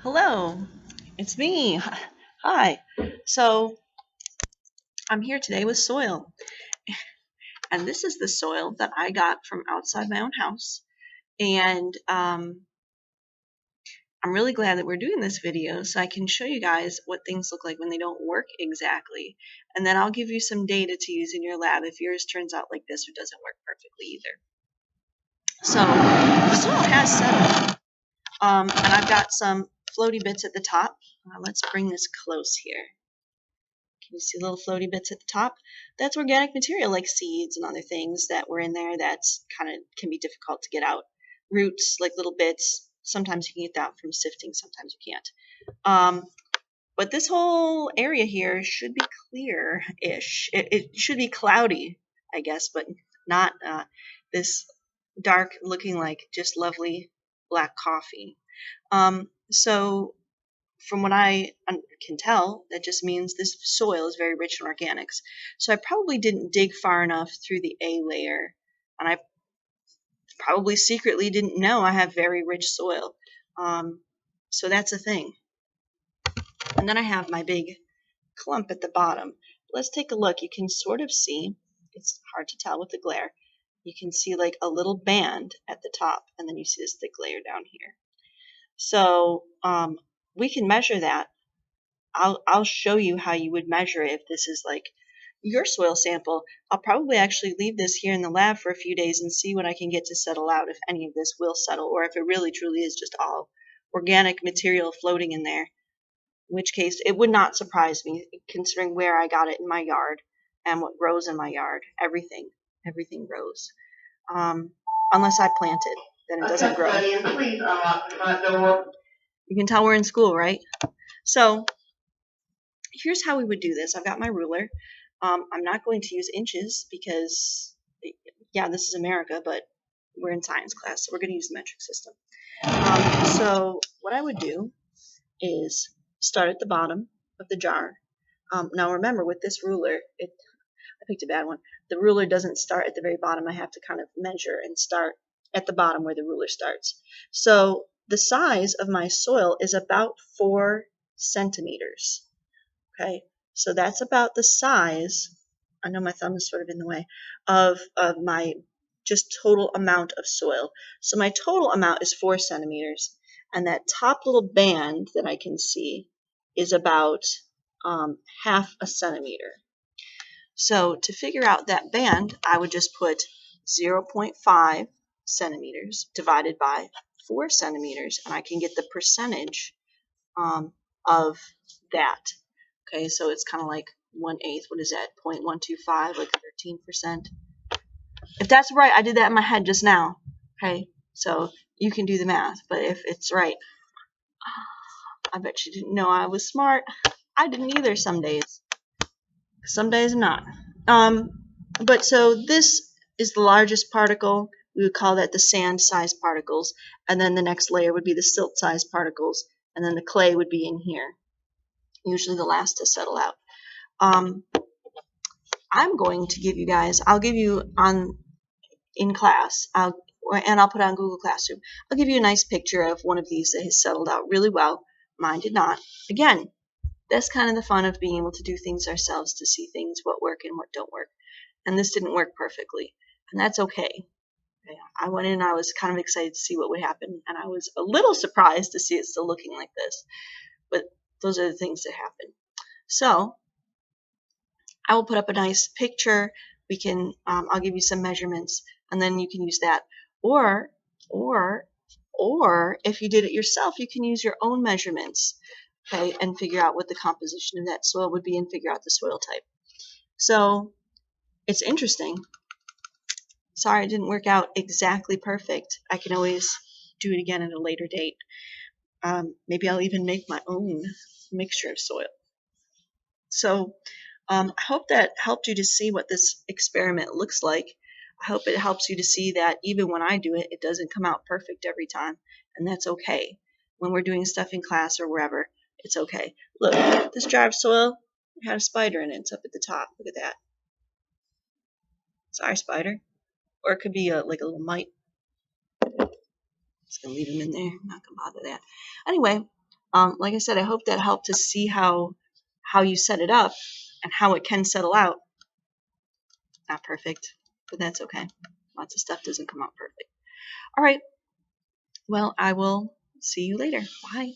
Hello, it's me. Hi. So I'm here today with soil, and this is the soil that I got from outside my own house. And I'm really glad that we're doing this video so I can show you guys what things look like when they don't work exactly. And then I'll give you some data to use in your lab if yours turns out like this or doesn't work perfectly either. So the soil has settled, and I've got some floaty bits at the top. Let's bring this close here. Can you see little floaty bits at the top? That's organic material like seeds and other things that were in there that's kind of can be difficult to get out. Roots, like little bits. Sometimes you can get that from sifting, sometimes you can't. But this whole area here should be clear-ish. It should be cloudy, I guess, but not this dark looking like just lovely black coffee. So from what I can tell, that just means this soil is very rich in organics. So I probably didn't dig far enough through the A layer, and I probably secretly didn't know I have very rich soil. So that's a thing. And then I have my big clump at the bottom. Let's take a look. You can sort of see, it's hard to tell with the glare, you can see like a little band at the top, and then you see this thick layer down here. So we can measure that. I'll show you how you would measure it if this is like your soil sample. I'll probably actually leave this here in the lab for a few days and see what I can get to settle out, if any of this will settle, or if it really truly is just all organic material floating in there. In which case, it would not surprise me, considering where I got it in my yard and what grows in my yard. Everything grows. Unless I plant it, then it doesn't grow. You can tell we're in school, right? So here's how we would do this. I've got my ruler. I'm not going to use inches because, yeah, this is America, but we're in science class, so we're going to use the metric system. So what I would do is start at the bottom of the jar. Now remember, with this ruler, I picked a bad one. The ruler doesn't start at the very bottom. I have to kind of measure and start at the bottom where the ruler starts. So the size of my soil is about 4 centimeters. Okay, so that's about the size, I know my thumb is sort of in the way, of my just total amount of soil. So my total amount is 4 centimeters, and that top little band that I can see is about half a centimeter. So to figure out that band, I would just put 0.5 centimeters divided by 4 centimeters, and I can get the percentage of that. Okay, so it's kind of like 1/8. What is that? 0.125, like 13%. If that's right, I did that in my head just now. Okay, so you can do the math, but if it's right, I bet you didn't know I was smart. I didn't either some days. Some days not. But so this is the largest particle. We would call that the sand-sized particles, and then the next layer would be the silt-sized particles, and then the clay would be in here. Usually the last to settle out. I'm going to give you guys, I'll give you in class, and I'll put it on Google Classroom. I'll give you a nice picture of one of these that has settled out really well. Mine did not. Again, that's kind of the fun of being able to do things ourselves, to see things, what work and what don't work. And this didn't work perfectly, and that's okay. I went in and I was kind of excited to see what would happen, and I was a little surprised to see it still looking like this. But those are the things that happen. So I will put up a nice picture. We can, I'll give you some measurements, and then you can use that. Or if you did it yourself, you can use your own measurements, okay, and figure out what the composition of that soil would be and figure out the soil type. So it's interesting. Sorry it didn't work out exactly perfect. I can always do it again at a later date. Maybe I'll even make my own mixture of soil. So I hope that helped you to see what this experiment looks like. I hope it helps you to see that even when I do it, it doesn't come out perfect every time, and that's okay. When we're doing stuff in class or wherever, it's okay. Look, this jar of soil had a spider in it. It's up at the top. Look at that. Sorry, spider. Or it could be like a little mite. Just going to leave him in there. I'm not going to bother that. Anyway, Like I said, I hope that helped to see how you set it up and how it can settle out. Not perfect, but that's okay. Lots of stuff doesn't come out perfect. All right. Well, I will see you later. Bye.